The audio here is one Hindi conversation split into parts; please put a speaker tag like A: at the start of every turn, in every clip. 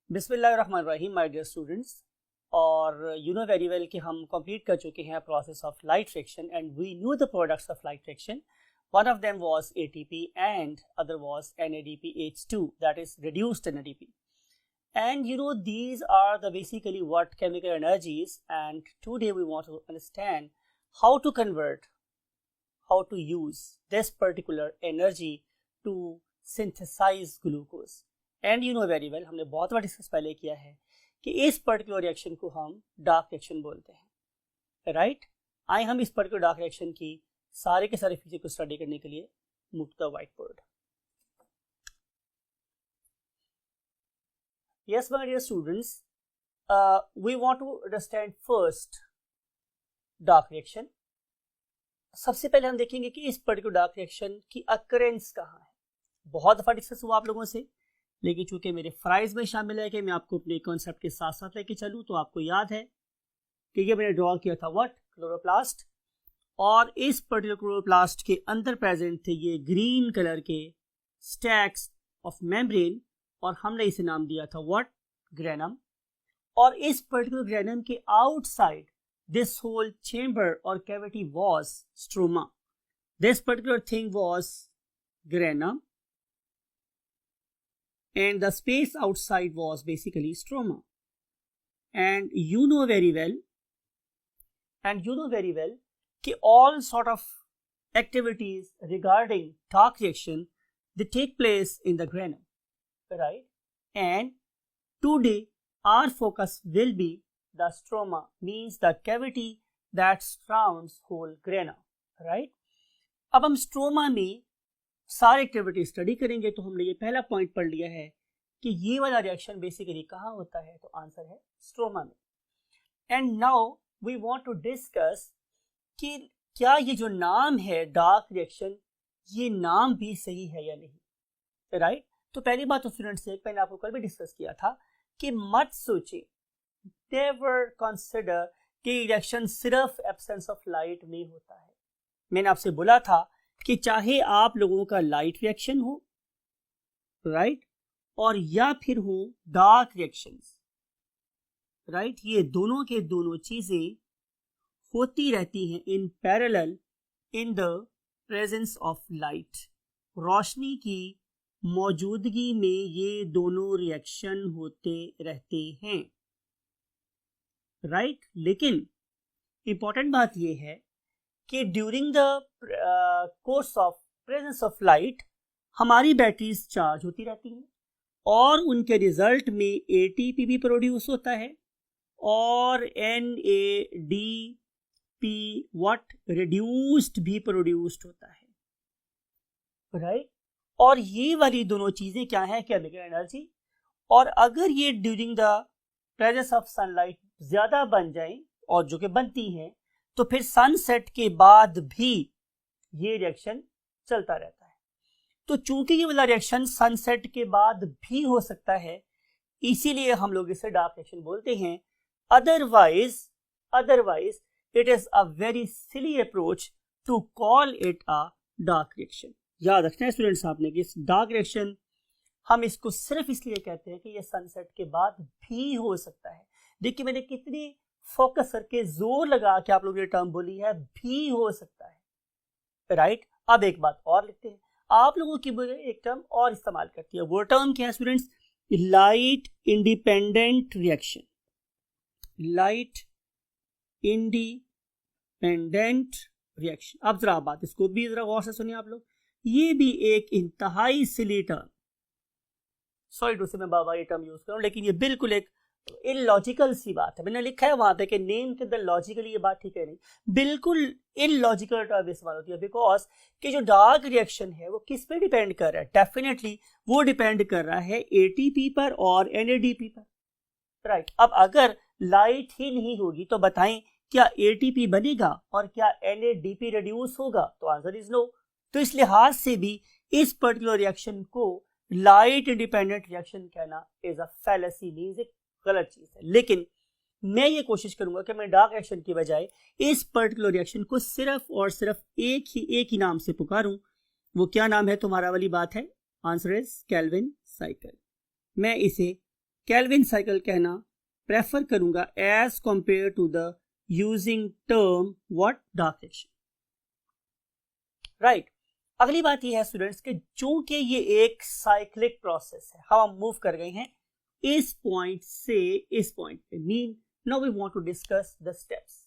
A: बिस्मिल्लाहिर्रहमानिर्रहीम माय डियर स्टूडेंट्स। और यू नो वेरी वेल कि हम कंप्लीट कर चुके हैं process of light friction and we knew the products of light friction. One of them was ATP and other was NADPH2, that is reduced NADP. And you know these are the basically what chemical energies, and today we want to understand how to convert, how to use this particular energy to synthesize glucose. And you know very well, हमने बहुत बार डिस्कस पहले किया है कि इस पर्टिकुलर रिएक्शन को हम डार्क रिएक्शन बोलते हैं, राइट. आए हम इस पर्टिकुलर डार्क रिएक्शन की सारे के सारे फीचर को स्टडी करने के लिए move to the white board. Yes my dear students, we want to understand first dark reaction. सबसे पहले हम देखेंगे कि इस पर्टिकुलर डार्क रिएक्शन की अकरेंस कहाँ है. बहुत दफा डिस्कस हुआ आप लोगों से, लेकिन चूंकि मेरे फ्राइज में शामिल है कि मैं आपको अपने कॉन्सेप्ट के साथ साथ लेके चलूं, तो आपको याद है कि ये मैंने ड्रॉ किया था व्हाट, क्लोरोप्लास्ट. और इस पर्टिकुलर क्लोरोप्लास्ट के अंदर प्रेजेंट थे ये ग्रीन कलर के स्टैक्स ऑफ मेम्ब्रेन, और हमने इसे नाम दिया था व्हाट, ग्रेनम. और इस पर्टिकुलर ग्रेनम के आउटसाइड दिस होल चेंबर और cavity was stroma. This particular thing was granum and the space outside was basically stroma. And you know very well कि all sort of activities regarding dark reaction, they take place in the granum, right? And today our focus will be the stroma, means the cavity that surrounds whole granum, right? अब हम स्ट्रोमा में सारी एक्टिविटी स्टडी करेंगे, तो हमने ये पहला पॉइंट पढ़ लिया है कि ये वाला रिएक्शन बेसिकली कहाँ होता है, तो आंसर है स्ट्रोमा में. And now we want to discuss कि क्या ये जो नाम है डार्क रिएक्शन, ये नाम भी सही है या नहीं, राइट. तो पहली बात तो स्टूडेंट्स, एक मैंने आपको कल भी डिस्कस किया था कि मत सोचे, नेवर कंसिडर कि रिएक्शन सिर्फ एब्सेंस ऑफ लाइट में होता है. मैंने आपसे बोला था कि चाहे आप लोगों का लाइट रिएक्शन हो, राइट, और या फिर हो डार्क रिएक्शंस, राइट, ये दोनों के दोनों चीजें होती रहती हैं in parallel in the presence of light. रोशनी की मौजूदगी में ये दोनों रिएक्शन होते रहते हैं, राइट. लेकिन इंपॉर्टेंट बात ये है कि during the course of presence of light हमारी बैटरीज चार्ज होती रहती हैं, और उनके रिजल्ट में एटीपी भी प्रोड्यूस होता है और NADP व्हाट, रिड्यूस्ड भी प्रोड्यूस्ड होता है, राइट. और ये वाली दोनों चीजें क्या है, केमिकल एनर्जी. और अगर ये during the presence of sunlight ज्यादा बन जाए, और जो कि बनती हैं, तो फिर सनसेट के बाद भी ये रिएक्शन चलता रहता है. तो चूंकि ये वाला रिएक्शन सनसेट के बाद भी हो सकता है, इसीलिए हम लोग इसे डार्क रिएक्शन बोलते हैं. Otherwise it is a very silly approach to call it a dark reaction. याद रखना है स्टूडेंट्स आपने कि इस डार्क रिएक्शन हम इसको सिर्फ इसलिए कहते हैं कि ये सनसेट के बाद भी हो सकता है. देखिए मैंने कितनी फोकस करके जोर लगा के आप लोगों ने टर्म बोली है, भी हो सकता है, राइट. अब एक बात और लिखते हैं, आप लोगों की एक टर्म और इस्तेमाल करती है, वो टर्म क्या है students, light independent reaction. Light independent reaction. अब जरा बात इसको भी जरा गौर से सुनिए आप लोग, ये भी एक इंतहाई सिली टर्म, सॉरी टू से मैं बाबा ये टर्म यूज करूं, लेकिन ये बिल्कुल एक इलॉजिकल सी बात है. मैंने लिखा है वहां पे कि नेम के अंदर लॉजिकली ये बात ठीक है नहीं, बिल्कुल इलॉजिकल टर्म इस्तेमाल होती है, बिकॉज कि जो डार्क रिएक्शन है वो किस पे डिपेंड कर रहा है, डेफिनेटली वो डिपेंड कर रहा है एटीपी पर और NADP पर, राइट. अब अगर लाइट ही नहीं होगी तो बताएं क्या एटीपी बनेगा और क्या NADP रिड्यूस होगा, तो आंसर इज नो. तो इस लिहाज से भी इस पर्टिकुलर रिएक्शन को लाइट इंडिपेंडेंट रिएक्शन कहना इज अ फैलेसी, मींस एक गलत चीज है. लेकिन मैं ये कोशिश करूंगा कि मैं डार्क रिएक्शन की बजाय इस पर्टिकुलर रिएक्शन को सिर्फ और सिर्फ एक ही नाम से पुकारूं. वो क्या नाम है, तुम्हारा वाली बात है, आंसर इज केल्विन साइकिल. मैं इसे केल्विन साइकिल कहना प्रेफर करूंगा as compare to the using term what dark reaction, right. अगली बात ये है स्टूडेंट्स कि चूंकि ये एक साइक्लिक प्रोसेस है, हम मूव कर गए हैं इस पॉइंट से इस पॉइंट पे, mean now we want to discuss the steps.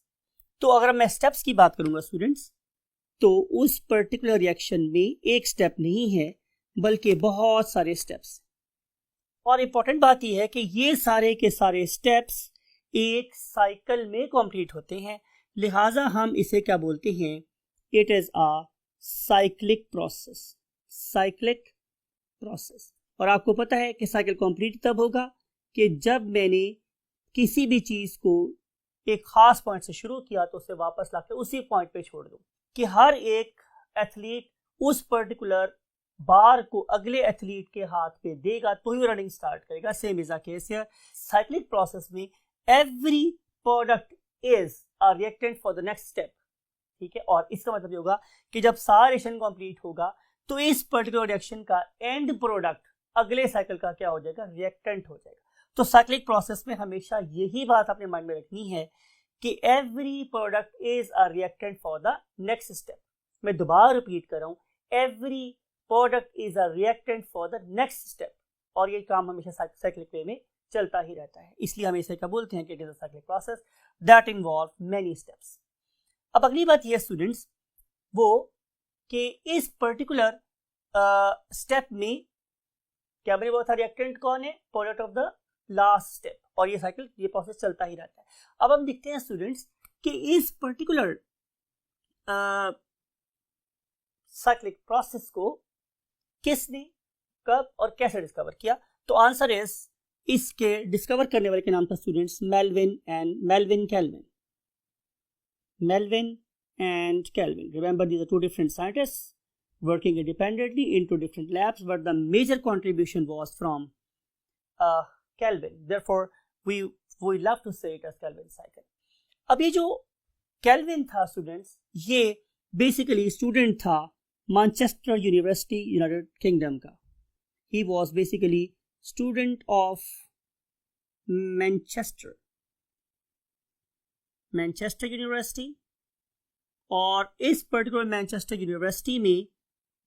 A: तो अगर मैं स्टेप्स की बात करूंगा स्टूडेंट्स, तो उस पर्टिकुलर रिएक्शन में एक स्टेप नहीं है बल्कि बहुत सारे स्टेप्स। और इंपॉर्टेंट बात यह है कि ये सारे के सारे स्टेप्स एक साइकिल में कंप्लीट होते हैं, लिहाजा हम इसे क्या बोलते हैं, it is a cyclic process, cyclic process. और आपको पता है कि साइकिल कंप्लीट तब होगा कि जब मैंने किसी भी चीज को एक खास पॉइंट से शुरू किया तो उसे वापस लाकर उसी पॉइंट पे छोड़ दूं, कि हर एक एथलीट उस पर्टिकुलर बार को अगले एथलीट के हाथ पे देगा तो ही रनिंग स्टार्ट करेगा। Same is a case here, cyclic process में every product is a reactant for the next step, ठीक है। और इसका मतलब ये होगा कि जब सारा रिएक्शन कंप्लीट होगा तो इस पर्टिकुलर रिएक्शन का एंड प्रोडक्ट अगले साइकिल का क्या हो जाएगा, रिएक्टेंट हो जाएगा। तो साइक्लिक प्रोसेस में हमेशा यही बात अपने माइंड में रखनी है कि every product is a reactant for the next step. मैं दोबारा रिपीट कर रहा हूं, every product is a reactant for the next step. और ये काम हमेशा साइक्लिक वे में चलता ही रहता है, इसलिए हम इसे क्या बोलते हैं कि it is a cyclic process that involve many steps. अब अगली बात ये स्टूडेंट्स वो कि इस पर्टिकुलर स्टेप में क्या मैंने बोला था, रिएक्टेंट कौन है, product of the last step. और ये साइकिल, ये प्रोसेस चलता ही रहता है। अब हम देखते हैं स्टूडेंट्स कि इस पर्टिकुलर साइक्लिक प्रोसेस को किसने, कब और कैसे डिस्कवर किया। तो आंसर इज, इसके डिस्कवर करने वाले के नाम था students Melvin Kelvin. Melvin and Kelvin. Remember, these are two different scientists working independently in two different labs, but the major contribution was from Kelvin. Therefore, we love to say it as Kelvin cycle. अब ये जो Kelvin था स्टूडेंट्स, ये बेसिकली स्टूडेंट था मैनचेस्टर यूनिवर्सिटी यूनाइटेड किंगडम का। He was basically student of Manchester university. और इस पर्टिकुलर मैनचेस्टर यूनिवर्सिटी में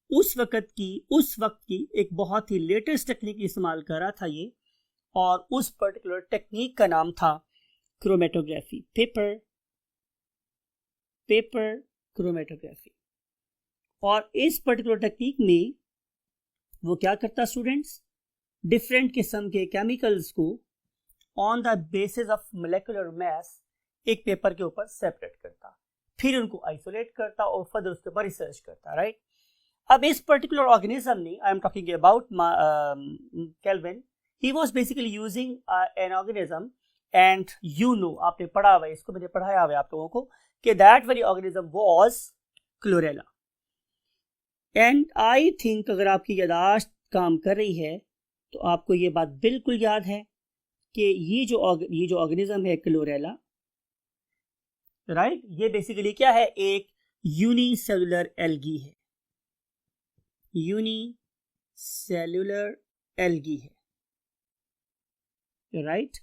A: उस वक्त की एक बहुत ही लेटेस्ट टेक्निक इस्तेमाल कर रहा था ये, और उस पर्टिकुलर टेक्निक का नाम था क्रोमेटोग्राफी, पेपर क्रोमेटोग्राफी। और इस पर्टिकुलर टेक्निक में वो क्या करता स्टूडेंट्स, डिफरेंट किस्म के केमिकल्स को on the basis of molecular mass एक पेपर के ऊपर सेपरेट करता, फिर उनको आइसोलेट करता और फर्दर उसके ऊपर रिसर्च करता, राइट। अब इस पर्टिकुलर ऑर्गेनिज्म ने, I am talking about kelvin, he was basically using an organism, and you no, आपने पढ़ा हुआ है इसको, मैंने पढ़ाया हुआ है आप लोगों को, कि that very organism was chlorella. And I think अगर आपकी याददाश्त काम कर रही है तो आपको ये बात बिल्कुल याद है कि ये जो ऑर्गेनिज्म है क्लोरेला, राइट, ये बेसिकली क्या है, एक यूनिसेलुलर एल्गी है, यूनिसेलुलर एल्गी है, राइट।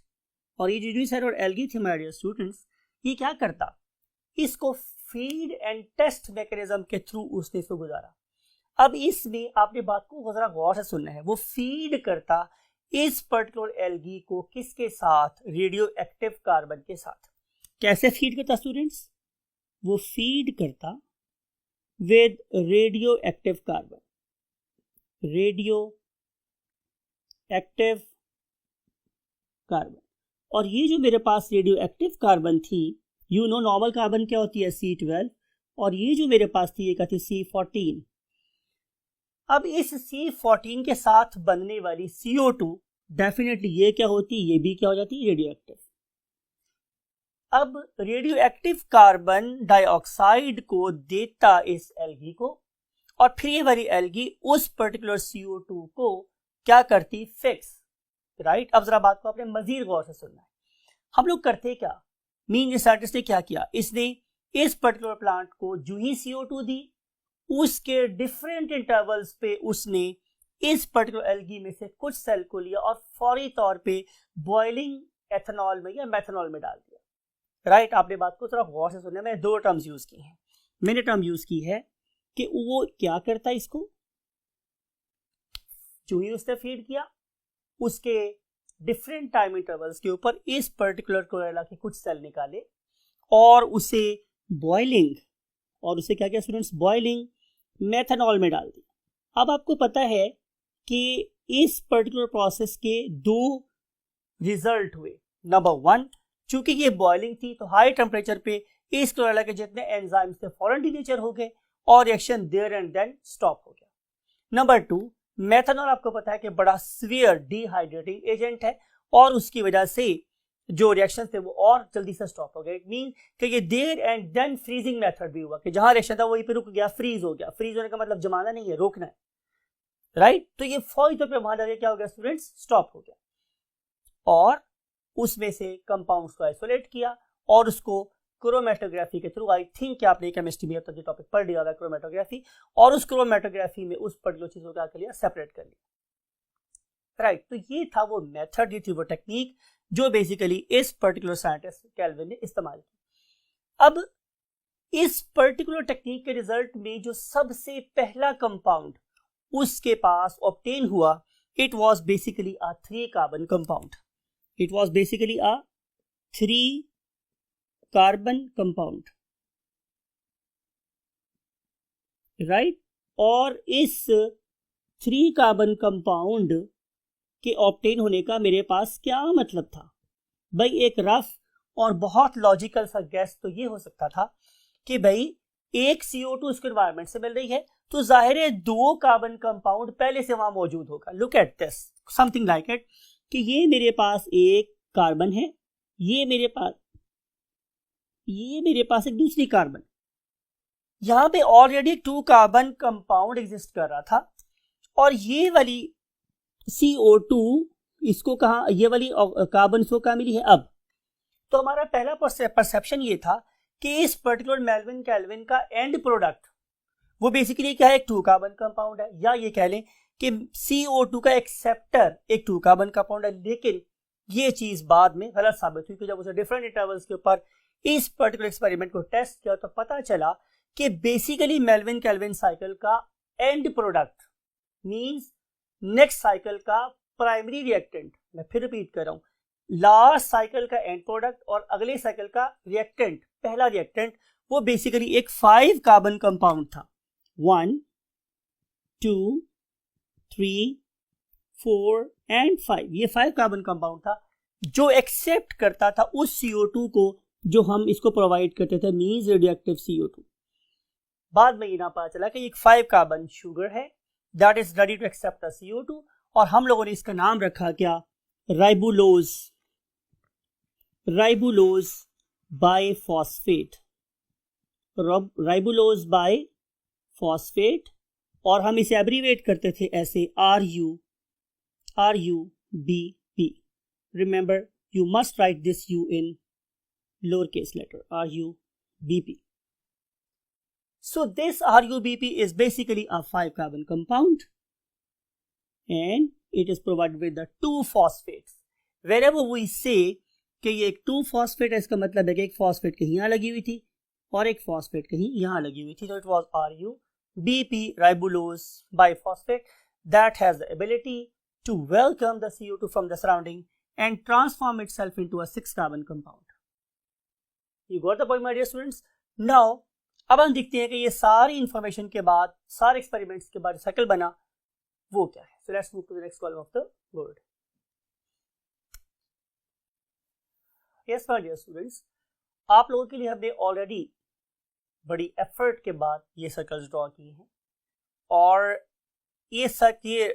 A: और ये जो यूनिसेलुलर एल्गी थी माय डियर स्टूडेंट्स, ये क्या करता, इसको फीड एंड टेस्ट मैकेनिज्म के थ्रू उसने इसको गुजारा। अब इसमें आपने बात को जरा गौर से सुनना है, वो फीड करता इस पर्टिकुलर एल्गी को किसके साथ, रेडियो एक्टिव कार्बन के साथ। कैसे फीड करता स्टूडेंट्स, वो फीड करता विद रेडियो एक्टिव कार्बन, और ये जो मेरे पास रेडियो एक्टिव कार्बन थी, यू नो नॉर्मल कार्बन क्या होती है, C12, और ये जो मेरे पास थी ये क्या थी, C14। अब इस C14 के साथ बनने वाली CO2 डेफिनेटली ये क्या होती, ये भी क्या हो जाती, रेडियो एक्टिव। अब रेडियो एक्टिव कार्बन डाइऑक्साइड को देता इस एल्गी को, और फिर ये वाली एल्गी उस पर्टिकुलर CO2 को क्या करती, फिक्स, राइट। अब जरा बात को आपने मजीद गौर से सुनना है। हम लोग करते क्या, मीन साइंटिस्ट ने क्या किया, इसने इस पर्टिकुलर प्लांट को जो ही CO2 दी, उसके डिफरेंट इंटरवल्स पे उसने इस पर्टिकुलर एल्गी में से कुछ सेल को लिया और फौरी तौर पे बॉइलिंग एथेनॉल में या मेथनॉल में डाल दिया। राइट, आपने बात को थोड़ा गौर से सुनना, मैंने 2 टर्म्स यूज की हैं। मैंने टर्म यूज की है कि वो क्या करता है, इसको जो ही उसने फीड किया उसके डिफरेंट टाइम इंटरवल्स के ऊपर इस पर्टिकुलर क्लोरेला के कुछ सेल निकाले और उसे बॉइलिंग, और उसे क्या किया स्टूडेंट्स, बॉइलिंग मेथनॉल में डाल दिया। अब आपको पता है कि इस पर्टिकुलर प्रोसेस के 2 रिजल्ट हुए। नंबर 1, चूंकि ये बॉइलिंग थी तो हाई टेम्परेचर पे इस क्लोरेला के जितने एंजाइम्स थे फौरन डिनेचर हो गए और reaction there and then stop हो गया। नंबर 2, मेथनॉल आपको पता है कि बड़ा सीवियर डिहाइड्रेटिंग एजेंट है और उसकी वजह से जो रिएक्शन थे वो और जल्दी से स्टॉप हो गए। इट मीन कि ये there and then freezing method भी हुआ कि जहां रिएक्शन था वहीं पे रुक गया, फ्रीज हो गया। फ्रीज होने का मतलब जमाना नहीं है, रोकना है, राइट। तो ये फौरी तौर पे वहां जाके क्या हो गया स्टूडेंट्स, स्टॉप हो गया और उसमें से कंपाउंड्स को आइसोलेट किया और उसको क्रोमेटोग्राफी के थ्रू, आई थिंक आपने केमिस्ट्री में अब तक ये टॉपिक पढ़ लिया होगा क्रोमेटोग्राफी, और उस क्रोमेटोग्राफी में उस पर्टिकुलर चीज को क्या कर लिया, सेपरेट कर लिया। राइट, तो ये था वो मेथड, ये थी वो टेक्निक जो बेसिकली इस पर्टिकुलर साइंटिस्ट केल्विन ने इस्तेमाल की। अब इस पर्टिकुलर टेक्निक के रिजल्ट में जो सबसे पहला कंपाउंड उसके पास ऑब्टेन हुआ, it was basically a 3 carbon compound. It was basically a 3 carbon compound, right. और इस 3 कार्बन कंपाउंड के ऑब्टेन होने का मेरे पास क्या मतलब था भाई, एक रफ और बहुत लॉजिकल सा गेस तो ये हो सकता था कि भाई एक CO2 उसके एनवायरनमेंट से मिल रही है तो जाहिर है 2 कार्बन कंपाउंड पहले से वहां मौजूद होगा। Look at this, something like it कि ये मेरे पास एक कार्बन है, ये मेरे पास एक दूसरी कार्बन, यहां पे ऑलरेडी 2 कार्बन कंपाउंड एग्जिस्ट कर रहा था और ये वाली CO2 इसको कहा, ये वाली कार्बन इसको कहां मिली है अब। तो हमारा पहला परसेप्शन ये था कि इस पर्टिकुलर मेल्विन केल्विन का एंड प्रोडक्ट वो बेसिकली क्या है, एक 2 कार्बन कंपाउंड है, या ये कह लें कि CO2 का एक्सेप्टर एक 2 कार्बन कंपाउंड है। लेकिन ये चीज बाद में गलत साबित हुई कि जब उसे डिफरेंट इंटरवल्स के ऊपर इस पर्टिकुलर एक्सपेरिमेंट को टेस्ट किया तो पता चला कि बेसिकली मेल्विन केल्विन साइकिल का and product means next cycle का प्राइमरी रिएक्टेंट, मैं फिर रिपीट कर रहा हूं, लास्ट साइकिल का एंड प्रोडक्ट और अगले साइकिल का रिएक्टेंट, पहला रिएक्टेंट, वो बेसिकली एक 5 कार्बन कंपाउंड था। 1 2 3 4 एंड 5, ये 5 कार्बन कंपाउंड था जो एक्सेप्ट करता था उस CO2 को जो हम इसको प्रोवाइड करते थे, मींस रेडियोएक्टिव CO2। बाद में ये ना पता चला कि एक 5 कार्बन शुगर है that is ready to accept the CO2 और हम लोगों ने इसका नाम रखा क्या, ribulose, ribulose biphosphate, ribulose biphosphate, और हम इसे एब्रीवेट करते थे ऐसे RUBP। Remember you must write this U in lowercase letter, RUBP. So this RUBP is basically a 5 carbon compound and it is provided with the 2 phosphates. Wherever we say कि ये एक 2 phosphate है, इसका मतलब है कि एक phosphate कहीं यहाँ लगी हुई थी और एक phosphate कहीं यहाँ लगी हुई थी, तो it was RUBP, ribulose biphosphate, that has the ability to welcome the CO2 from the surrounding and transform itself into a 6 carbon compound. You got the point my dear students? Now अब हम देखते हैं कि ये सारी इंफॉर्मेशन के बाद, सारे एक्सपेरिमेंट्स के बाद साइकिल बना वो क्या है। So let's move to the next column of the board. Yes my dear students, आप लोगों के लिए हमने ऑलरेडी बड़ी एफर्ट के बाद ये सर्कल्स ड्रॉ किए हैं और ये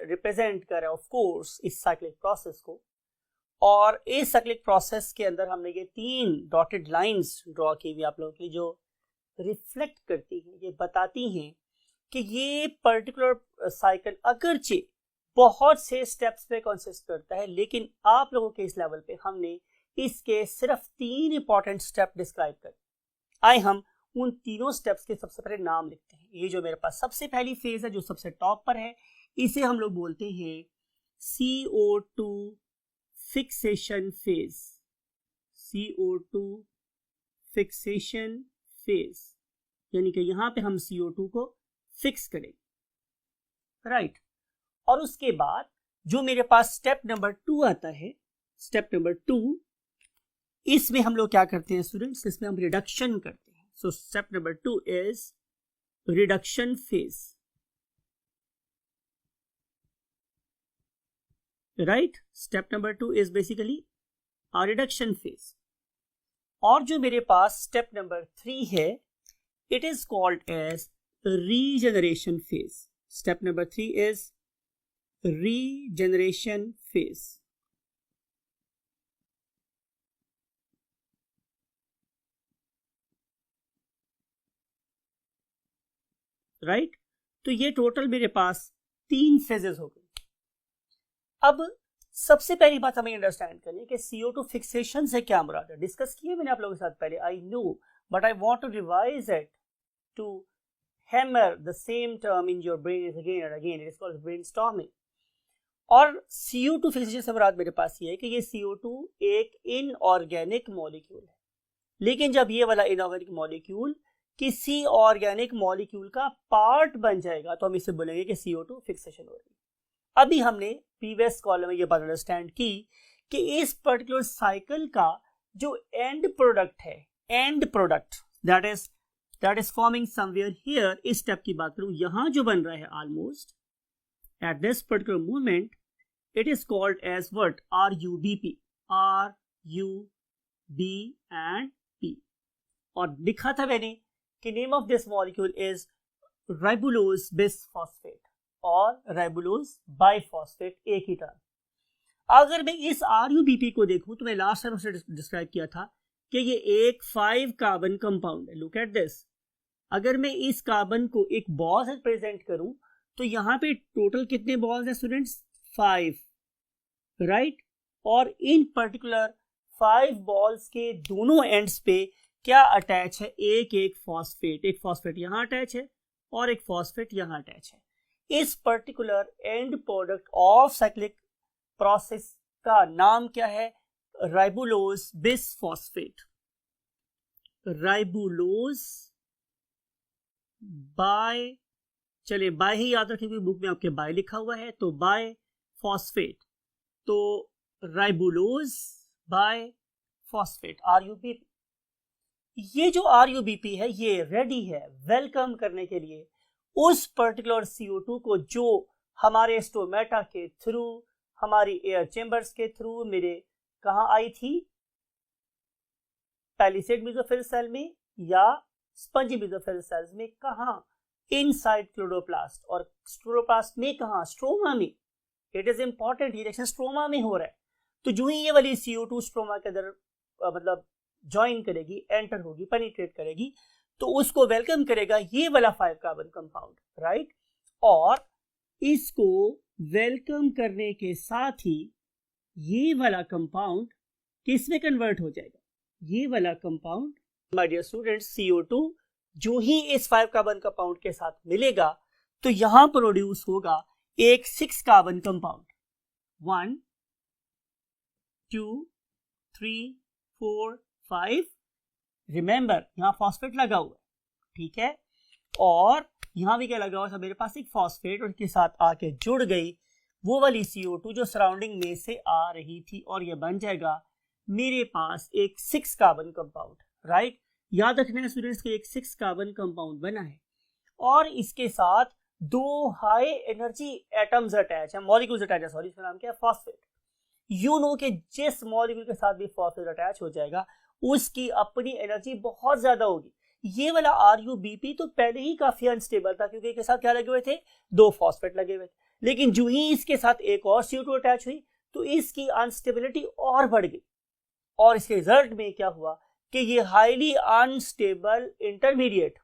A: रिप्रेजेंट कर रहा है ऑफ कोर्स इस साइक्लिक प्रोसेस को, और इस साइक्लिक प्रोसेस के अंदर हमने ये 3 डॉटेड लाइंस ड्रॉ की हुई आप लोगों की जो रिफ्लेक्ट करती हैं, ये बताती हैं कि ये पर्टिकुलर साइकिल अगरचे बहुत से स्टेप्स पे कंसिस्ट करता है, लेकिन आप लोगों के इस लेवल पे हमने इसके सिर्फ 3 इंपॉर्टेंट स्टेप डिस्क्राइब कर। आए हम उन तीनों स्टेप्स के सबसे पहले नाम लिखते हैं। ये जो मेरे पास सबसे पहली फेज है जो सबसे टॉप पर है, इसे हम लोग बोलते हैं CO2 fixation phase, CO2 fixation phase, यानी कि यहां पे हम CO2 को फिक्स करेंगे, राइट। और उसके बाद जो मेरे पास स्टेप नंबर 2 आता है, स्टेप नंबर 2, इसमें हम लोग क्या करते हैं स्टूडेंट्स, इसमें हम रिडक्शन करते हैं। So step number 2 is reduction phase, right. Step number 2 is basically a reduction phase. और जो मेरे पास स्टेप नंबर 3 है, it is called as regeneration phase. Step number 3 is regeneration phase, right. तो ये टोटल मेरे पास 3 फेजेस हो गए। अब सबसे पहली बात हमें अंडरस्टैंड करनी कि CO2 फिक्सेशन से क्या मुराद है। डिस्कस किए मैंने आप लोगों के साथ पहले, I know, but I want to revise it to hammer the same term in your brain again and again. It is called brainstorming. और CO2 फिक्सेशन से मुराद मेरे पास ये है कि ये CO2 एक इनऑर्गेनिक मॉलिक्यूल है, लेकिन जब ये वाला इनऑर्गेनिक मॉलिक्यूल किसी ऑर्गेनिक मॉलिक्यूल का पार्ट बन जाएगा तो हम इसे बोलेंगे कि CO2 फिक्सेशन हो रही है। अभी हमने प्रीवियस कॉलम में ये बात अंडरस्टैंड की कि इस पर्टिकुलर साइकिल का जो एंड प्रोडक्ट है, end product that is forming somewhere here, इस स्टेप की बात करूं, यहां जो बन रहा है almost at this particular moment, it is called as what, RUBP, RUB and P। और लिखा था मैंने कि name of this molecule is ribulose bisphosphate और राइबुलोज बाइफॉस्फेट, एक ही टर्म। अगर मैं इस RUBP को देखूं तो मैं लास्ट टाइम उसे डिस्क्राइब किया था कि ये एक 5 कार्बन कंपाउंड है। लुक एट दिस, अगर मैं इस कार्बन को एक बॉल से प्रेजेंट करूं तो यहां पे टोटल कितने बॉल्स हैं स्टूडेंट्स, 5, राइट। और इन पर्टिकुलर 5 बॉल्स के दोनों एंड्स पे क्या अटैच है, एक फॉस्फेट, एक फॉस्फेट यहां अटैच है और एक फॉस्फेट यहां अटैच है। इस particular and product of cyclic process का नाम क्या है, राइबुलोज बिसफॉस्फेट, राइबुलोज बाय, चलिए बाय ही याद रखिए, बुक में आपके बाय लिखा हुआ है, तो बाय फॉस्फेट, तो राइबुलोज बाय फॉस्फेट, RUBP। ये जो RUBP है ये रेडी है वेलकम करने के लिए उस पर्टिकुलर CO2 को जो हमारे स्टोमेटा के थ्रू, हमारी एयर चेंबर्स के थ्रू मेरे कहां आई थी, पैलिसेड मेसोफिल सेल में या स्पंजी मेसोफिल सेल्स में, कहां, इनसाइड क्लोरोप्लास्ट, और क्लोरोप्लास्ट में कहां, स्ट्रोमा में। It is important, reaction stroma में हो रहा है। तो जो ही ये वाली CO2 स्ट्रोमा के अंदर मतलब ज्वाइन करेगी, एंटर होगी, पेनिट्रेट करेगी, तो उसको वेलकम करेगा ये वाला 5 कार्बन कंपाउंड, राइट। और इसको वेलकम करने के साथ ही ये वाला कंपाउंड किस में कन्वर्ट हो जाएगा, ये वाला compound my dear students, CO2 जो ही इस 5 कार्बन कंपाउंड के साथ मिलेगा तो यहां प्रोड्यूस होगा एक 6 कार्बन कंपाउंड, 1 2 3 4 5, रिमेंबर यहां फॉस्फेट लगा हुआ है, ठीक है। और यहां भी क्या लगा हुआ है, मेरे पास एक फॉस्फेट और उसके साथ आके जुड़ गई वो वाली CO2 जो सराउंडिंग में से आ रही थी, और ये बन जाएगा मेरे पास एक 6 कार्बन कंपाउंड, राइट। याद रखना है स्टूडेंट्स के एक 6 कार्बन कंपाउंड बना है और इसके साथ 2 हाई एनर्जी एटम्स अटैच है, मॉलिक्यूल्स अटैच है, सॉरी, इसका नाम क्या है, फॉस्फेट। यू नो कि जिस मॉलिक्यूल के साथ भी फॉस्फेट अटैच हो जाएगा उसकी अपनी एनर्जी बहुत ज्यादा होगी। ये वाला RUBP तो पहले ही काफी अनस्टेबल था क्योंकि इसके साथ क्या लगे हुए थे, 2 फॉस्फेट लगे हुए थे, लेकिन जो ही इसके साथ एक और CO2 अटैच हुई तो इसकी अनस्टेबिलिटी और बढ़ गई, और इसके रिजल्ट में क्या हुआ कि ये हाईली अनस्टेबल इंटरमीडिएट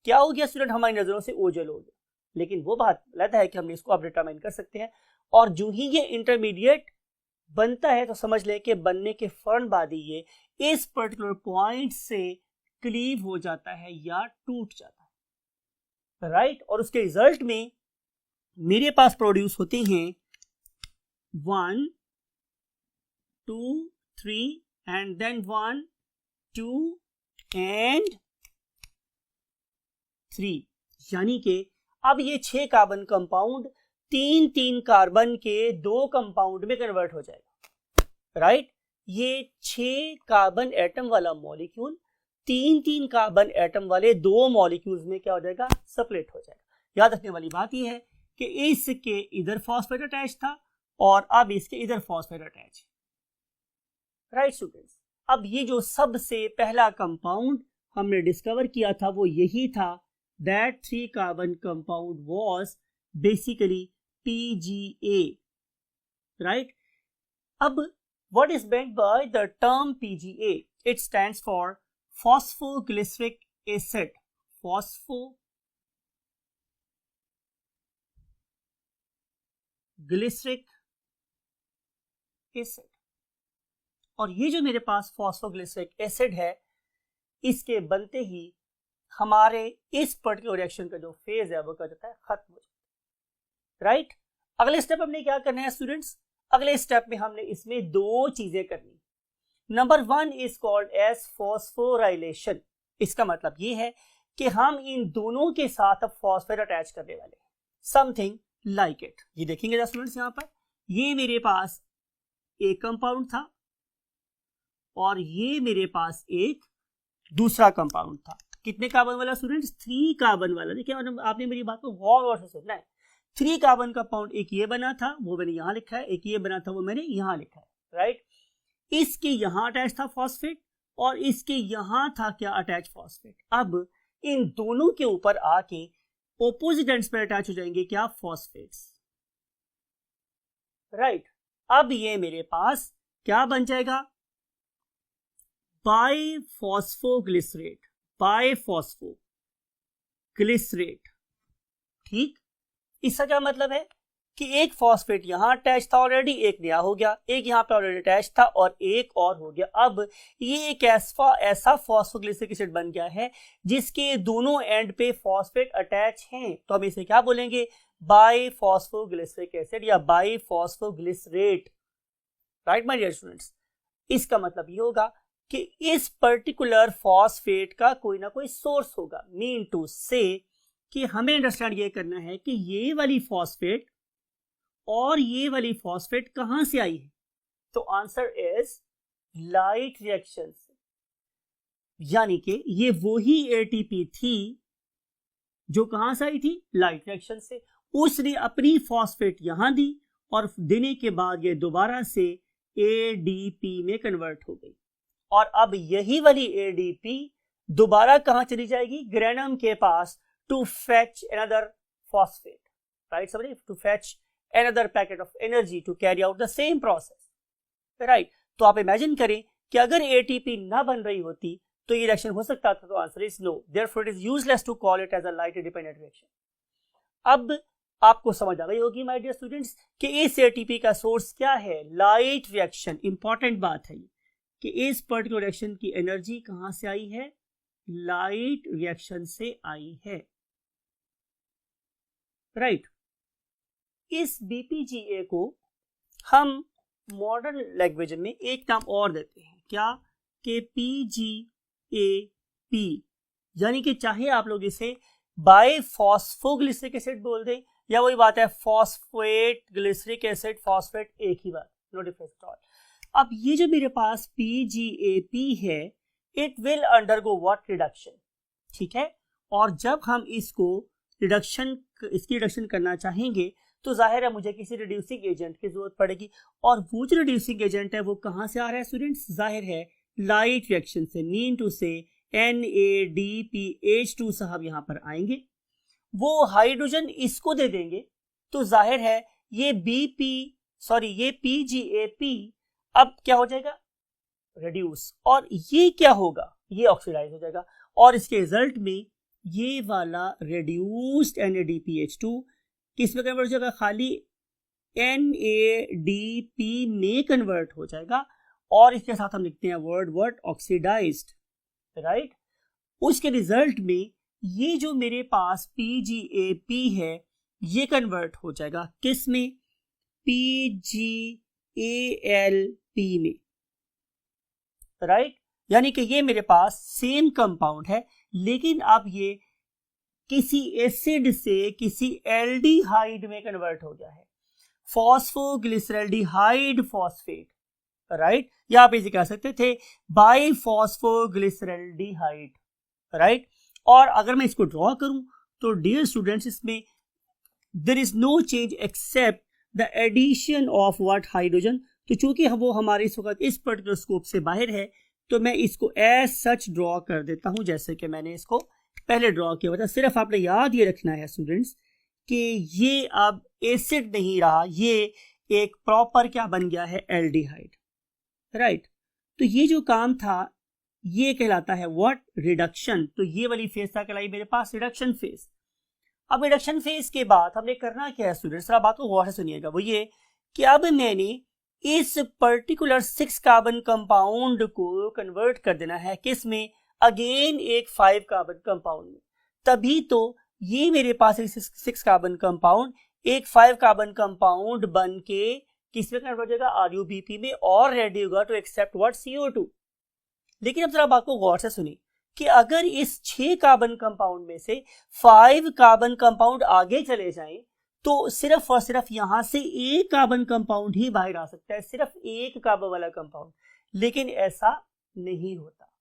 A: क्या हो गया स्टूडेंट, हमारी नजरों से ओझल हो गया। लेकिन वो बात अलग है कि हमने इसको अब डिटरमाइन कर सकते हैं, और जो ही ये इंटरमीडिएट बनता है तो समझ लें कि बनने के फौरन बाद ही ये इस पर्टिकुलर पॉइंट से क्लीव हो जाता है या टूट जाता है, राइट। और उसके रिजल्ट में मेरे पास प्रोड्यूस होते हैं 1 2 3 एंड देन 1 2 एंड 3, यानी कि अब ये 6 कार्बन कंपाउंड 3 कार्बन के 2 कंपाउंड में कन्वर्ट हो जाएगा, राइट। ये 6 कार्बन एटम वाला मॉलिक्यूल 3 कार्बन एटम वाले 2 मॉलिक्यूल्स में क्या हो जाएगा, सेपरेट हो जाएगा। याद रखने वाली बात यह है कि इसके इधर फॉस्फेट अटैच था और अब इसके इधर फॉस्फेट अटैच, राइट स्टूडेंट्स। अब ये जो सबसे पहला कंपाउंड हमने डिस्कवर किया था वो यही था, that 3 carbon compound was basically PGA, right? अब what is meant by the term PGA? It stands for phosphoglyceric acid. Phosphoglyceric acid. और ये जो मेरे पास phosphoglyceric acid है, इसके बनते ही हमारे इस पर्टिकुलर रिएक्शन का जो फेज है वो क्या जाता है, खत्म हो जाता है, राइट। अगले स्टेप हमने क्या करना है स्टूडेंट्स, अगले स्टेप में हमने इसमें 2 चीजें करनी। Number 1 is called as phosphorylation. इसका मतलब ये है कि हम इन दोनों के साथ अब फॉस्फेट अटैच करने वाले हैं, समथिंग लाइक इट। ये देखेंगे स्टूडेंट्स, यहाँ पर ये मेरे पास एक कंपाउंड था और ये मेरे पास एक दूसरा कंपाउंड था। कितने कार्बन वाला स्टूडेंट्स, 3 कार्बन वाला। देखिए आपने मेरी बात को गौर से सुनना है। 3 कार्बन कंपाउंड, एक ये बना था वो मैंने यहाँ लिखा है, एक ये बना था वो मैंने यहाँ लिखा है, राइट। इसके यहाँ अटैच था फॉस्फेट और इसके यहाँ था क्या, अटैच फॉस्फेट। अब इन दोनों के ऊपर आके ऑपोजिट एंड्स पर अटैच हो जाएंगे क्या, फॉस्फेट्स, राइट। अब ये मेरे पास क्या बन जाएगा, बाइफॉस्फोग्लिसरेट, बाइफॉस्फोग्लिसरेट, ठीक। इसका क्या मतलब है कि एक फॉस्फेट यहां अटैच था ऑलरेडी, एक नया हो गया, एक यहां पे ऑलरेडी अटैच था और एक और हो गया। अब ये एक ऐसा फॉस्फोग्लिसरिक एसिड बन गया है जिसके दोनों एंड पे फॉस्फेट अटैच हैं, तो हम इसे क्या बोलेंगे, बाइफॉस्फोग्लिसरिक एसिड या बाइफॉस्फोग्लिसरेट, राइट माय डियर स्टूडेंट्स। इसका मतलब ये होगा कि इस पर्टिकुलर फॉस्फेट का कोई ना कोई सोर्स होगा। मीन टू से कि हमें अंडरस्टैंड ये करना है कि ये वाली फॉस्फेट और ये वाली फॉस्फेट कहां से आई है, तो आंसर इज लाइट रिएक्शन से। यानी कि ये वही एटीपी थी जो कहां से आई थी, लाइट रिएक्शन से। उसने अपनी फॉस्फेट यहां दी और देने के बाद ये दोबारा से एडीपी में कन्वर्ट हो गई और अब यही वाली एडीपी दोबारा कहां चली जाएगी, ग्रेनम के पास, to fetch another phosphate, right समझिए, to fetch another packet of energy to carry out the same process, right. तो आप इमेजिन करें कि अगर एटीपी ना बन रही होती तो ये रिएक्शन हो सकता था, तो answer is no. Therefore it is useless to call it as a light independent reaction. अब आपको समझ आ गई होगी माय डियर स्टूडेंट्स कि इस एटीपी का सोर्स क्या है, लाइट रिएक्शन। इंपॉर्टेंट बात है कि इस पर्टिकुलर रिएक्शन की एनर्जी कहां से आई है, लाइट रिएक्शन से आई है, राइट। इस बीपीजीए को हम मॉडर्न लैंग्वेज में एक नाम और देते हैं, क्या, कि पीजीएपी, यानी कि चाहे आप लोग इसे बाइफॉस्फोग्लिसरिक एसिड बोल दें या वही बात है फॉस्फेट ग्लिसरिक एसिड, फॉस्फेट एक ही बात, नो डिफरेंस एट ऑल। अब ये जो मेरे पास पीजीएपी है, it will undergo what, reduction, ठीक है। और जब हम इसकी रिडक्शन करना चाहेंगे तो जाहिर है मुझे किसी रिड्यूसिंग एजेंट की जरूरत पड़ेगी, और वो जो रिड्यूसिंग एजेंट है वो कहां से आ रहा है स्टूडेंट्स, जाहिर है लाइट रिएक्शन से। मीन टू से NADPH2 साहब यहां पर आएंगे, वो हाइड्रोजन इसको दे देंगे, तो जाहिर है ये PGAP अब क्या हो जाएगा, रिड्यूस, और ये क्या होगा, ये ऑक्सीडाइज हो जाएगा और इसके रिजल्ट में ये वाला रिड्यूस्ड NADPH2 किस में कन्वर्ट हो जाएगा, खाली NADP में कन्वर्ट हो जाएगा और इसके साथ हम लिखते हैं वर्ड ऑक्सीडाइज्ड, राइट। उसके रिजल्ट में ये जो मेरे पास PGAP है ये कन्वर्ट हो जाएगा किस में, PgAlP में, राइट। यानी कि ये मेरे पास सेम कंपाउंड है, लेकिन अब ये किसी एसिड से किसी एल्डिहाइड में कन्वर्ट हो गया है, फॉस्फोग्लिसरल्डिहाइड फॉस्फेट, राइट। या आप इसे कह सकते थे बाइफॉस्फोग्लिसरल्डिहाइड, राइट। और अगर मैं इसको ड्रॉ करूं तो डियर स्टूडेंट्स, इसमें there is no change except the addition of what, hydrogen. तो चूंकि वो हमारे इस वक्त इस पर्टिकुलर स्कोप से बाहर है, तो मैं इसको एज सच ड्रॉ कर देता हूं जैसे कि मैंने इसको पहले ड्रॉ किया था। सिर्फ आपने याद ये रखना है स्टूडेंट्स कि ये अब एसिड नहीं रहा, ये एक प्रॉपर क्या बन गया है, एल्डिहाइड, राइट। तो ये जो काम था ये कहलाता है व्हाट, रिडक्शन। तो ये वाली फेज था कहलाई मेरे पास रिडक्शन फेज। अब रिडक्शन फेज के बाद हमने करना क्या है स्टूडेंट्स, बात को गौर से सुनिएगा। वो ये कि अब मैंने इस पर्टिकुलर 6 कार्बन कंपाउंड को कन्वर्ट कर देना है किस में, अगेन एक 5 कार्बन कंपाउंड में। तभी तो ये मेरे पास एक 6 कार्बन कंपाउंड एक 5 कार्बन कंपाउंड बन के किस में कन्वर्ट हो जाएगा, RuBP में, और रेडी होगा टू एक्सेप्ट व्हाट, CO2। लेकिन अब जरा बात को गौर से सुनिए कि अगर इस 6 कार्बन कंपाउंड में से 5 कार्बन कंपाउंड आगे चले जाएं, तो सिर्फ और सिर्फ यहां से एक कार्बन कंपाउंड ही बाहर आ सकता है, सिर्फ एक कार्बन वाला कंपाउंड। लेकिन ऐसा नहीं होता,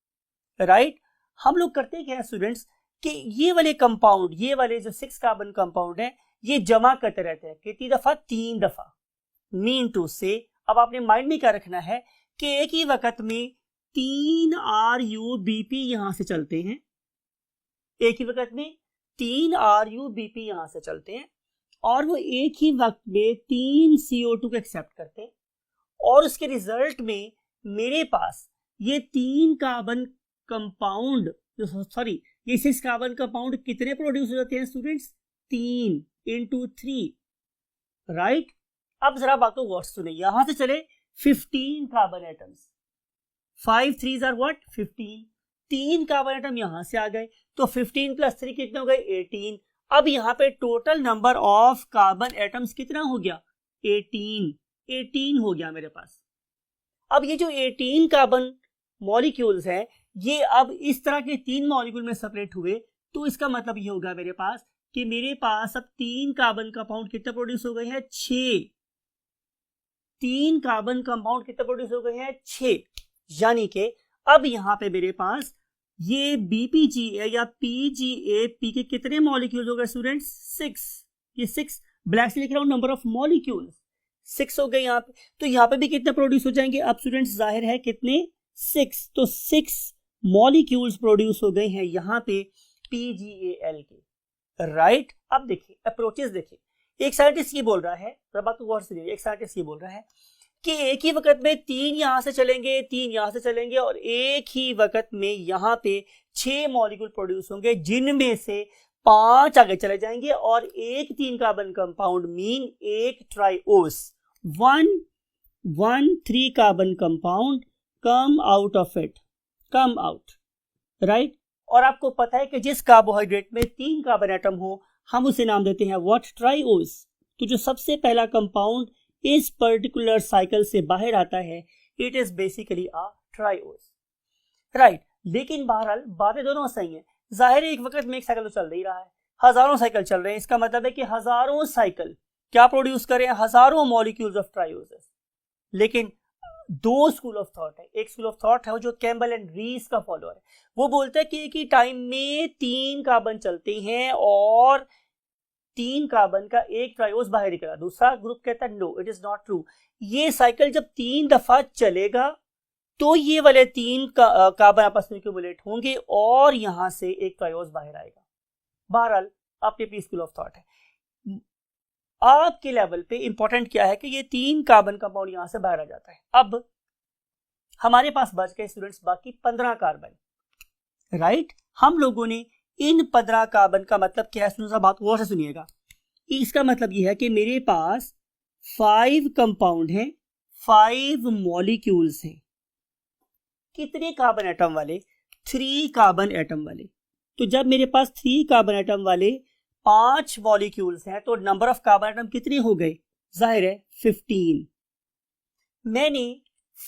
A: राइट। हम लोग करते क्या है स्टूडेंट्स कि ये वाले कंपाउंड, ये वाले जो 6 कार्बन कंपाउंड है, ये जमा करते रहते हैं। कितनी दफा, 3 दफा। मीन टू से, अब आपने माइंड में क्या रखना है कि एक ही वक्त में 3 RuBP यहां से चलते हैं, एक ही वक्त में 3 RuBP यहां से चलते हैं, और वो एक ही वक्त में 3 CO2 को एक्सेप्ट करते हैं, और उसके रिजल्ट में मेरे पास ये 3 कार्बन कंपाउंड, ये 6 कार्बन कंपाउंड कितने प्रोड्यूस हो जाते हैं स्टूडेंट्स, 3 × 3, राइट। अब जरा बात को गौर से सुनिए, यहां से चले 15 carbon atoms, 5 3s are what, 15। 3 carbon atom यहां से आ गए, तो 15 + 3 कितने हो गए, 18। अब यहाँ पे total number of carbon atoms कितना हो गया, 18 हो गया मेरे पास। अब ये जो 18 कार्बन मॉलिक्यूल्स हैं, ये अब इस तरह के 3 मॉलिक्यूल में सेपरेट हुए, तो इसका मतलब ये होगा मेरे पास कि मेरे पास अब 3 कार्बन कंपाउंड कितने प्रोड्यूस हो गए हैं, 6। 3 कार्बन कंपाउंड कितने प्रोड्यूस हो गए हैं, 6। यानी कि अब यहां पे मेरे पास ये BPGA या PGAP के कितने मॉलिक्यूल्स हो गए स्टूडेंट्स, 6। ये 6 ब्लैक से लिख रहा हूं, नंबर ऑफ मॉलिक्यूल्स 6 हो गए यहाँ पे। तो यहाँ पे भी कितने प्रोड्यूस हो जाएंगे अब स्टूडेंट्स, जाहिर है कितने, 6। तो 6 मॉलिक्यूल्स प्रोड्यूस हो गए हैं यहाँ पे PGAL के, राइट। अब देखिए अप्रोचेस देखिए, एक साइंटिस्ट ये बोल रहा है, बात को गौर से देखिए, एक साइंटिस्ट ये बोल रहा है कि एक ही वक्त में 3 यहां से चलेंगे, 3 यहां से चलेंगे, और एक ही वक्त में यहां पे 6 मॉलिक्यूल प्रोड्यूस होंगे, जिनमें से 5 आगे चले जाएंगे, और एक 3 कार्बन कंपाउंड मीन एक ट्राइओस, 3 carbon compound come out of it, come out, right. और आपको पता है कि जिस कार्बोहाइड्रेट में 3 कार्बन एटम हो, हम उसे नाम देते हैं व्हाट, ट्राइओस। तो जो सबसे पहला कंपाउंड इस पर्टिकुलर साइकिल से बाहर आता है, it is basically a triose, right. लेकिन बहरहाल बातें दोनों सही हैं। जाहिर है एक वक्त में एक साइकिल तो चल ही रहा है, हजारों साइकिल चल रहे हैं, इसका मतलब है कि हजारों साइकिल क्या प्रोड्यूस करें, हजारों मॉलिक्यूल्स ऑफ ट्राइओस। लेकिन 2 स्कूल ऑफ थॉट है। एक स्कूल ऑफ थॉट है जो कैम्बल एंड रीस का फॉलोअर है, वो बोलता है कि एक ही टाइम में 3 कार्बन चलते हैं और 3 कार्बन का एक ट्राइओस बाहर निकला। दूसरा ग्रुप कहता है no, it is not true. ये साइकिल जब 3 दफा चलेगा तो ये वाले 3 कार्बन आपस में एक्यूमुलेट होंगे और यहां से एक ट्राइओस बाहर आएगा। बहरहाल आपके स्कूल ऑफ थॉट है। आपके लेवल पे इंपॉर्टेंट क्या है कि ये 3 कार्बन कंपाउंड यहां से बाहर आ जाता है। अब हमारे पास बच गए स्टूडेंट्स बाकी 15 कार्बन, राइट। हम लोगों ने इन 15 कार्बन का मतलब क्या है, बात गौर से सुनिएगा। इसका मतलब यह है कि मेरे पास 5 कंपाउंड हैं, 5 मॉलिक्यूल्स हैं। कितने कार्बन एटम वाले, 3 कार्बन एटम वाले। तो जब मेरे पास 3 कार्बन एटम वाले 5 मॉलिक्यूल्स हैं तो नंबर ऑफ कार्बन एटम कितने हो गए, जाहिर है 15। मैंने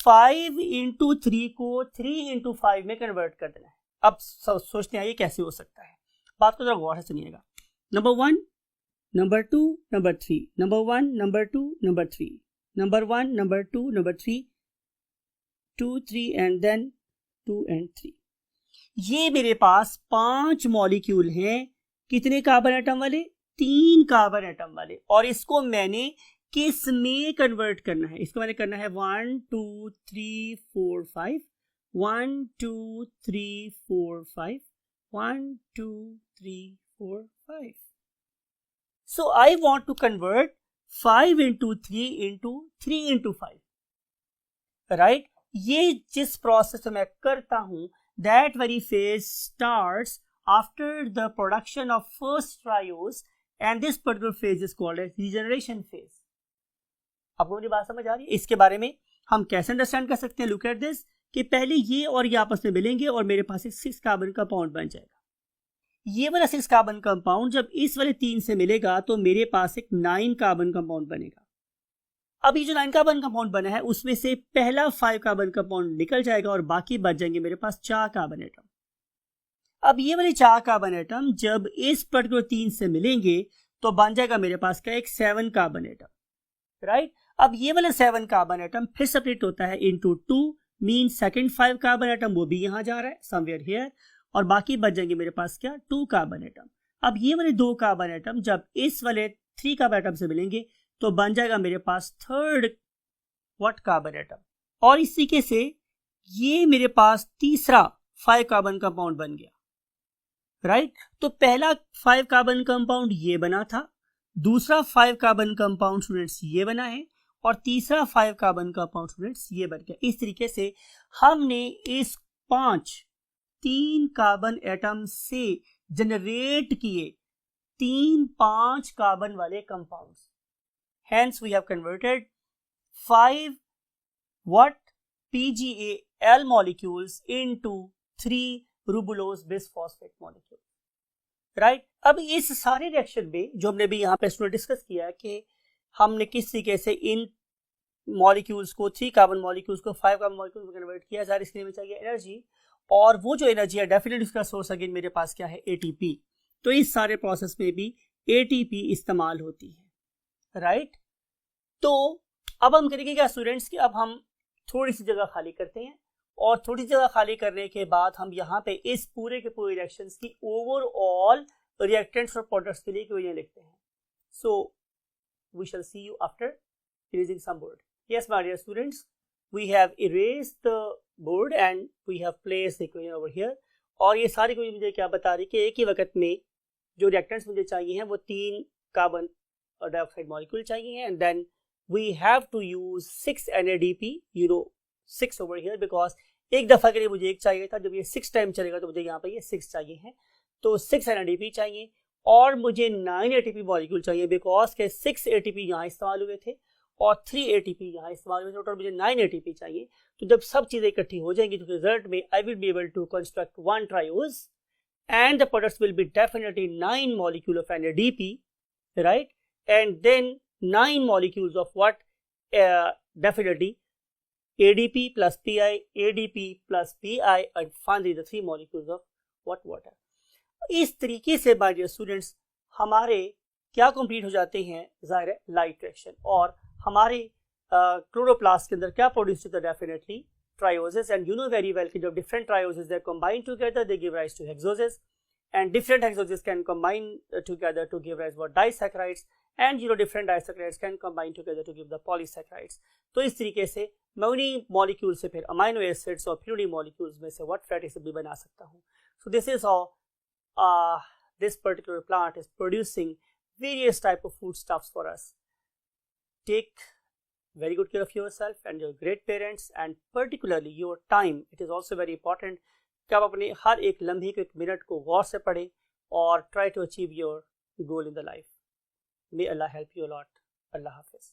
A: 5 into 3 को 3 into 5 में कन्वर्ट कर देना है। अब सोचते हैं ये कैसे हो सकता है, बात को जरा गौर से सुनिएगा। Number 1, number 2, number 3, number 1, number 2, number 3, number 1, number 2, number 3, 2, 3 and then 2 and 3। ये मेरे पास 5 मॉलिक्यूल हैं, कितने कार्बन एटम वाले, 3 कार्बन एटम वाले, और इसको मैंने किस में कन्वर्ट करना है, इसको मैंने करना है 1 2 3 4 5, 1 2 3 4 5, 1 2 3 4 5। So I want to convert 5 into 3 into 3 into 5, right? ये जिस प्रोसेस में मैं करता हूं, that very phase starts after the production of first triose and this particular phase is called as regeneration phase। आपको मेरी बात समझ आ रही है? इसके बारे में हम कैसे अंडरस्टैंड कर सकते हैं, लुक एट दिस, कि पहले ये और ये आपस में मिलेंगे और मेरे पास एक 6 कार्बन कंपाउंड बन जाएगा। ये वाला 6 कार्बन कंपाउंड जब इस वाले 3 से मिलेगा तो मेरे पास एक 9 कार्बन कंपाउंड बनेगा। अब ये जो 9 कार्बन कंपाउंड बना है उसमें से पहला 5 कार्बन कंपाउंड निकल जाएगा और बाकी बच जाएंगे मेरे पास 4 कार्बन एटम। अब ये वाले 4 कार्बन एटम जब इस पर्टिकुलर 3 से मिलेंगे तो बन जाएगा मेरे पास क्या, एक 7 कार्बन एटम, राइट। अब ये वाला 7 कार्बन एटम फिर सेपरेट होता है into 2, mean second 5 carbon atom वो भी यहां जा रहा है समवेयर हियर, और बाकी बच जाएंगे मेरे पास क्या, 2 कार्बन एटम। अब ये वाले 2 कार्बन एटम जब इस वाले 3 कार्बन एटम से मिलेंगे तो बन जाएगा मेरे पास थर्ड व्हाट कार्बन एटम, और इस तरीके से ये मेरे पास तीसरा 5 कार्बन कंपाउंड बन गया, राइट। तो पहला 5 कार्बन कंपाउंड ये बना था, दूसरा 5 कार्बन कंपाउंड स्टूडेंट्स ये बना है, और तीसरा 5 कार्बन कंपाउंड स्टूडेंट्स ये बन गया। इस तरीके से हमने इस 3 कार्बन एटम से जनरेट किए 5 कार्बन वाले compounds. Hence we have converted 5 what PGAL molecules into 3 ribulose bisphosphate molecules, right? अब इस सारे रिएक्शन में जो हमने भी यहाँ पे स्टूडेंट डिस्कस किया कि हमने किस तरीके से इन मॉलिक्यूल्स को 3 कार्बन मॉलिक्यूल्स को 5 कार्बन मॉलिक्यूल्स में कन्वर्ट किया, सारी इसके लिए चाहिए एनर्जी, और वो जो एनर्जी है डेफिनेटली उसका सोर्स अगेन मेरे पास क्या है, एटीपी। तो इस सारे प्रोसेस में भी एटीपी इस्तेमाल होती है, राइट। तो अब हम करेंगे क्या स्टूडेंट्स कि अब हम थोड़ी सी जगह खाली करते हैं, और थोड़ी सी जगह खाली करने के बाद हम यहाँ पे इस पूरे के पूरे रिएक्शंस की ओवरऑल रिएक्टेंट्स और प्रोडक्ट्स के लिए इक्वेशन लिखते हैं। So we shall see you after erasing some board. Yes my dear students, we have erased the board and we have placed the equation over here. और ये सारी इक्वेशन मुझे क्या बता रही है कि एक ही वक्त में जो रिएक्टेंट्स मुझे चाहिए हैं वो 3 कार्बन डाइऑक्साइड मॉलिक्यूल चाहिए हैं, and then we have to use 6 NADP, 6 over here, because एक दफा के लिए मुझे एक चाहिए था, जब ये 6 टाइम चलेगा तो मुझे यहाँ पे ये 6 चाहिए हैं, तो 6 NADP चाहिए, और मुझे 9 ATP मॉलिक्यूल चाहिए बिकॉज के 6 ATP यहाँ इस्तेमाल हुए थे और 3 ATP यहाँ इस्तेमाल हुए थे, टोटल मुझे 9 ATP चाहिए। तो जब सब चीजें इकट्ठी हो जाएंगी तो रिजल्ट में I will be able to construct 1 triose and the products will be definitely 9 molecule of NADP, right, and then 9 molecules of what, definitely ADP plus PI, ADP plus PI, and finally the 3 molecules of what, water। इस तरीके से my dear students हमारे क्या कंप्लीट हो जाते हैं, जाहिर है लाइट रिएक्शन, और हमारे क्लोरोप्लास्ट के अंदर क्या प्रोड्यूस होता है, definitely trioses. And you know very well कि जब different trioses they combine together they give rise to hexoses, and different hexoses can combine together to give rise what disaccharides, and different disaccharides can combine together to give the polysaccharides। तो इस तरीके से मैं उन्हीं मॉलिक्यूल से फिर अमाइनो एसिड्स और फिर उन्हीं मॉलिक्यूल्स में से व्हाट फैटी एसिड भी बना सकता हूँ। So this is how this particular plant is producing various type of foodstuffs for us। Take very good care of yourself and your great parents, and particularly your time, it is also very important कि आप अपने हर एक लम्हे को, एक मिनट को गौर से पढ़ें और try to achieve your goal in the life. May Allah help you lot. अल्लाह हाफिज़।